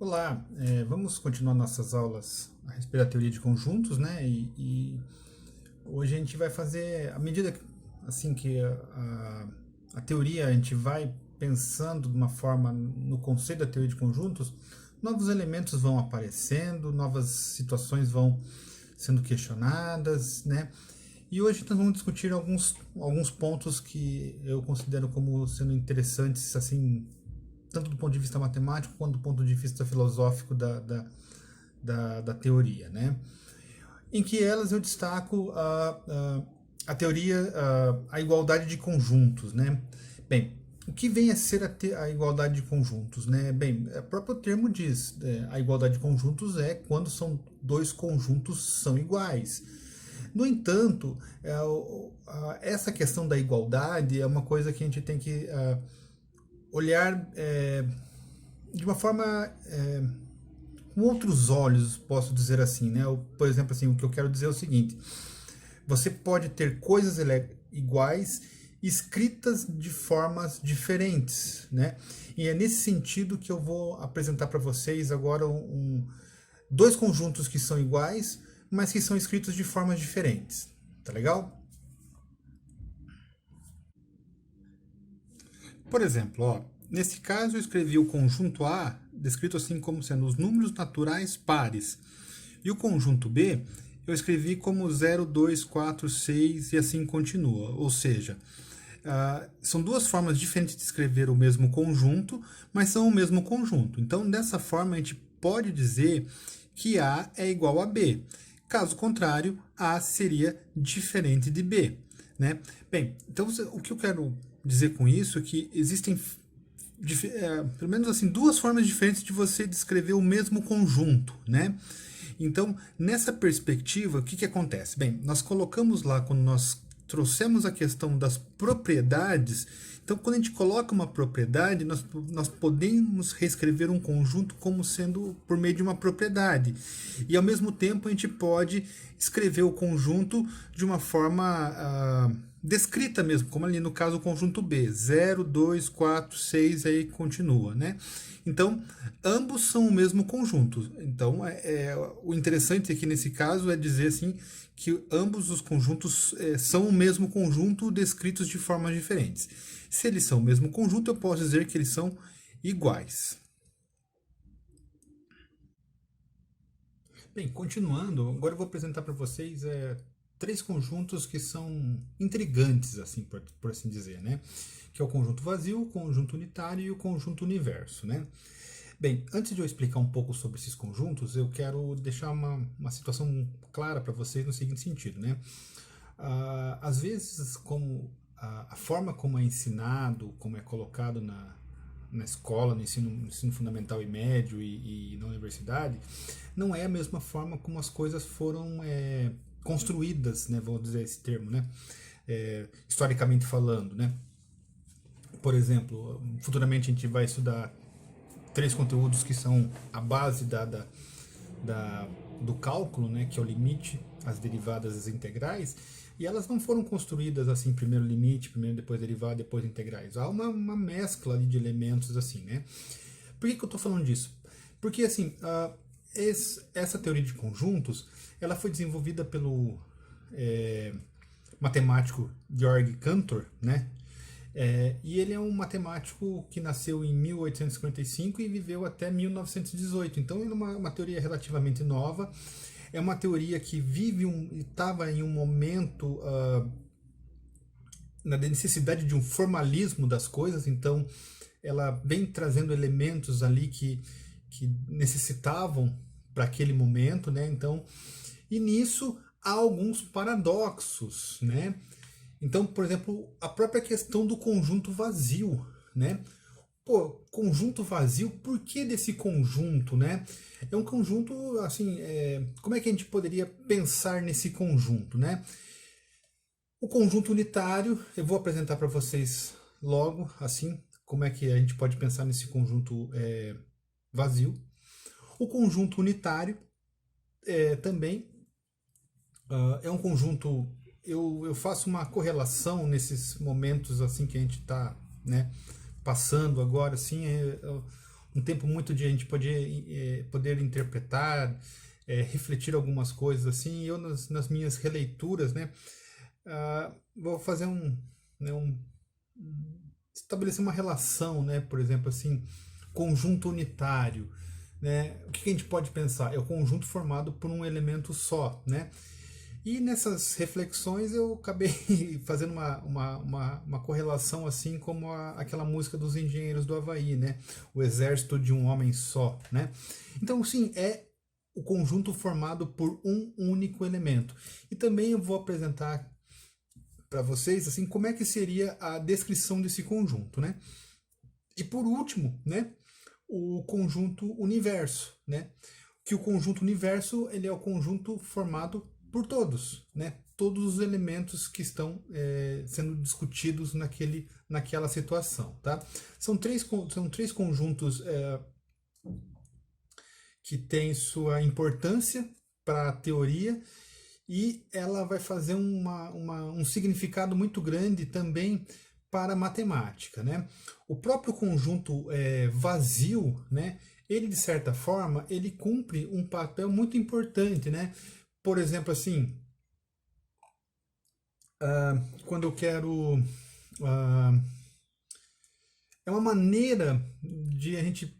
Olá, vamos continuar nossas aulas a respeito da teoria de conjuntos, né? E hoje a gente vai fazer, à medida assim que a teoria, a gente vai pensando de uma forma no conceito da teoria de conjuntos, novos elementos vão aparecendo, novas situações vão sendo questionadas, né? E hoje nós vamos discutir alguns pontos que eu considero como sendo interessantes, assim, tanto do ponto de vista matemático quanto do ponto de vista filosófico da teoria, né? Em que elas eu destaco a teoria, a igualdade de conjuntos, né? Bem, o que vem a ser a igualdade de conjuntos, né? Bem, o próprio termo diz, a igualdade de conjuntos é quando são dois conjuntos são iguais. No entanto, essa questão da igualdade é uma coisa que a gente tem que olhar de uma forma com outros olhos, posso dizer assim, né? Por exemplo, assim, o que eu quero dizer é o seguinte: você pode ter coisas iguais escritas de formas diferentes, né? E é nesse sentido que eu vou apresentar para vocês agora dois conjuntos que são iguais, mas que são escritos de formas diferentes. Tá legal? Por exemplo, ó, nesse caso eu escrevi o conjunto A, descrito assim como sendo os números naturais pares. E o conjunto B eu escrevi como 0, 2, 4, 6 e assim continua. Ou seja, são duas formas diferentes de escrever o mesmo conjunto, mas são o mesmo conjunto. Então, dessa forma, a gente pode dizer que A é igual a B. Caso contrário, A seria diferente de B, né? Bem, então o que eu quero dizer com isso é que existem pelo menos assim duas formas diferentes de você descrever o mesmo conjunto, né? Então, nessa perspectiva, o que acontece? Bem, nós colocamos lá, quando nós trouxemos a questão das propriedades, então quando a gente coloca uma propriedade, nós podemos reescrever um conjunto como sendo por meio de uma propriedade. E ao mesmo tempo a gente pode escrever o conjunto de uma forma descrita mesmo, como ali no caso o conjunto B, 0, 2, 4, 6, aí continua, né? Então, ambos são o mesmo conjunto. Então, o interessante aqui nesse caso é dizer assim que ambos os conjuntos são o mesmo conjunto descritos de formas diferentes. Se eles são o mesmo conjunto, eu posso dizer que eles são iguais. Bem, continuando, agora eu vou apresentar para vocês três conjuntos que são intrigantes, assim, por assim dizer, né? Que é o conjunto vazio, o conjunto unitário e o conjunto universo, né? Bem, antes de eu explicar um pouco sobre esses conjuntos, eu quero deixar uma situação clara para vocês no seguinte sentido, né? Às vezes, como a forma como é ensinado, como é colocado na escola, no ensino fundamental e médio e na universidade, não é a mesma forma como as coisas foram construídas, né? Vou dizer esse termo, né? Historicamente falando, né? Por exemplo, futuramente a gente vai estudar três conteúdos que são a base do cálculo, né, que é o limite, as derivadas e as integrais, e elas não foram construídas assim, primeiro limite, primeiro depois derivada, depois integrais. Há uma mescla ali de elementos assim, né? Por que eu estou falando disso? Porque assim, essa teoria de conjuntos, ela foi desenvolvida pelo matemático Georg Cantor, né? E ele é um matemático que nasceu em 1855 e viveu até 1918. Então, é uma teoria relativamente nova. É uma teoria que estava em um momento na necessidade de um formalismo das coisas. Então, ela vem trazendo elementos ali que necessitavam para aquele momento, né? Então, e nisso há alguns paradoxos, né? Então, por exemplo, a própria questão do conjunto vazio, né? Pô, conjunto vazio, por que desse conjunto, né? É um conjunto, assim, como é que a gente poderia pensar nesse conjunto, né? O conjunto unitário, eu vou apresentar para vocês logo, assim, como é que a gente pode pensar nesse conjunto vazio. O conjunto unitário também é um conjunto. Eu faço uma correlação nesses momentos assim que a gente está, né, passando agora, assim, um tempo muito de a gente poder interpretar, refletir algumas coisas assim. E eu nas minhas releituras, né, vou fazer né, estabelecer uma relação, né, por exemplo, assim, conjunto unitário, né? O que a gente pode pensar? É o conjunto formado por um elemento só, né? E nessas reflexões eu acabei fazendo uma correlação assim como aquela música dos Engenheiros do Havaí, né? O exército de um homem só, né? Então, sim, é o conjunto formado por um único elemento. E também eu vou apresentar para vocês assim como é que seria a descrição desse conjunto, né? E por último, né, o conjunto universo, né? Que o conjunto universo ele é o conjunto formado por todos, né? Todos os elementos que estão sendo discutidos naquela situação, tá? São três conjuntos que têm sua importância para a teoria e ela vai fazer um significado muito grande também para a matemática, né? O próprio conjunto vazio, né? Ele de certa forma ele cumpre um papel muito importante, né? Por exemplo, assim, quando eu quero é uma maneira de a gente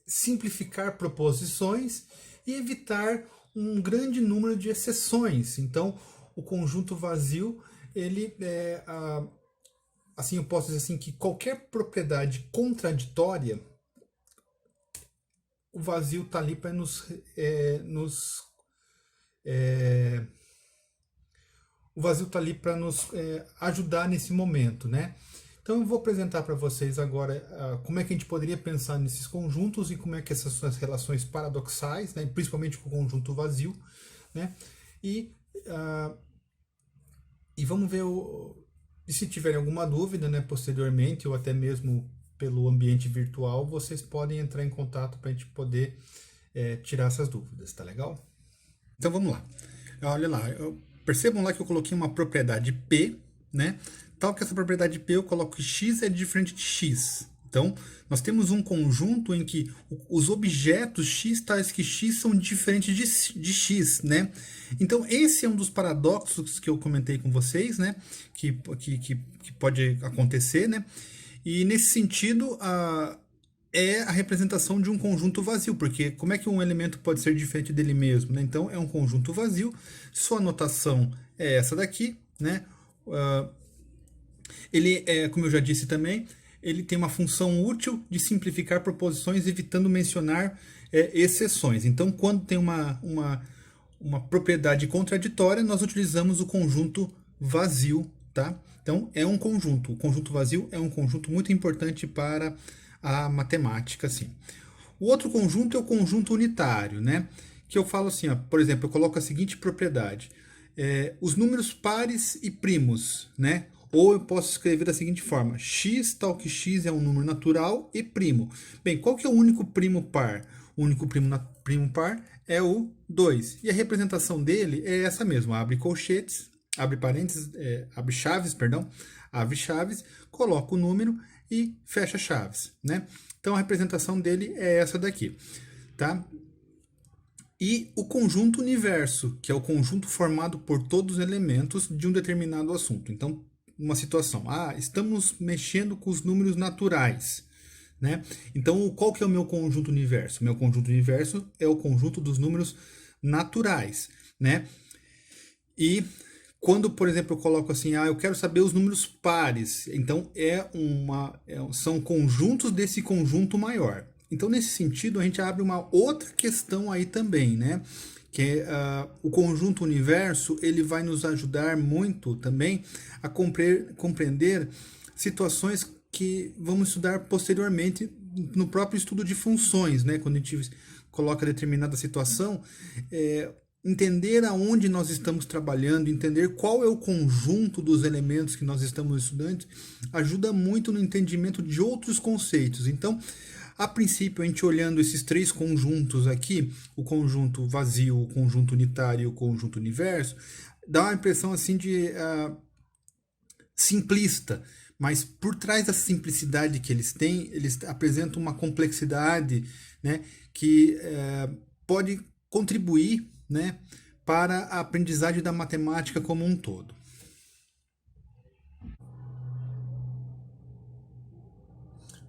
simplificar proposições e evitar um grande número de exceções. Então, o conjunto vazio ele assim eu posso dizer assim que qualquer propriedade contraditória o vazio está ali para o vazio está ali para nos ajudar nesse momento, né? Então eu vou apresentar para vocês agora como é que a gente poderia pensar nesses conjuntos e como é que essas são as relações paradoxais, né? Principalmente com o conjunto vazio, né? E vamos ver e se tiverem alguma dúvida, né, posteriormente ou até mesmo pelo ambiente virtual, vocês podem entrar em contato para a gente poder tirar essas dúvidas, tá legal? Então vamos lá. Olha lá, percebam lá que eu coloquei uma propriedade P, né? Tal que essa propriedade P eu coloco que x é diferente de x. Então, nós temos um conjunto em que os objetos x tais que x são diferentes de x, né? Então, esse é um dos paradoxos que eu comentei com vocês, né? Que pode acontecer, né? E nesse sentido, é a representação de um conjunto vazio, porque como é que um elemento pode ser diferente dele mesmo, né? Então, é um conjunto vazio, sua notação é essa daqui, né? Ele como eu já disse também, ele tem uma função útil de simplificar proposições, evitando mencionar exceções. Então, quando tem uma propriedade contraditória, nós utilizamos o conjunto vazio, tá? Então, é um conjunto. O conjunto vazio é um conjunto muito importante para a matemática, assim. O outro conjunto é o conjunto unitário, né? Que eu falo assim, ó, por exemplo, eu coloco a seguinte propriedade. Os números pares e primos, né? Ou eu posso escrever da seguinte forma, x tal que x é um número natural e primo. Bem, qual que é o único primo par? O único primo par é o 2. E a representação dele é essa mesmo, abre colchetes, abre parênteses, abre chaves, perdão, abre chaves, coloca o número e fecha chaves, né? Então a representação dele é essa daqui, tá? E o conjunto universo, que é o conjunto formado por todos os elementos de um determinado assunto. Então, uma situação, estamos mexendo com os números naturais, né? Então, qual que é o meu conjunto universo? Meu conjunto universo é o conjunto dos números naturais, né? E quando, por exemplo, eu coloco assim, eu quero saber os números pares, então são conjuntos desse conjunto maior. Então, nesse sentido, a gente abre uma outra questão aí também, né? Que o conjunto universo, ele vai nos ajudar muito também a compreender situações que vamos estudar posteriormente no próprio estudo de funções, né? Quando a gente coloca determinada situação, entender aonde nós estamos trabalhando, entender qual é o conjunto dos elementos que nós estamos estudando, ajuda muito no entendimento de outros conceitos. Então, a princípio, a gente olhando esses três conjuntos aqui, o conjunto vazio, o conjunto unitário e o conjunto universo, dá uma impressão assim de simplista. mas por trás da simplicidade que eles têm, eles apresentam uma complexidade, né, que pode contribuir, né, para a aprendizagem da matemática como um todo.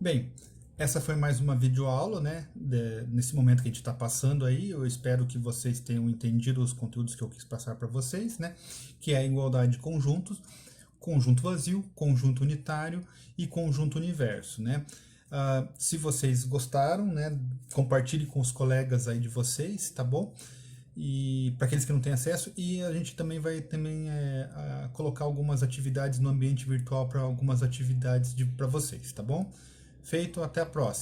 Bem, essa foi mais uma videoaula, né, nesse momento que a gente está passando aí. Eu espero que vocês tenham entendido os conteúdos que eu quis passar para vocês, né, que é a igualdade de conjuntos, conjunto vazio, conjunto unitário e conjunto universo, né. Se vocês gostaram, né, compartilhe com os colegas aí de vocês, tá bom? E para aqueles que não têm acesso, e a gente também vai colocar algumas atividades no ambiente virtual para algumas atividades para vocês, tá bom? Feito, até a próxima.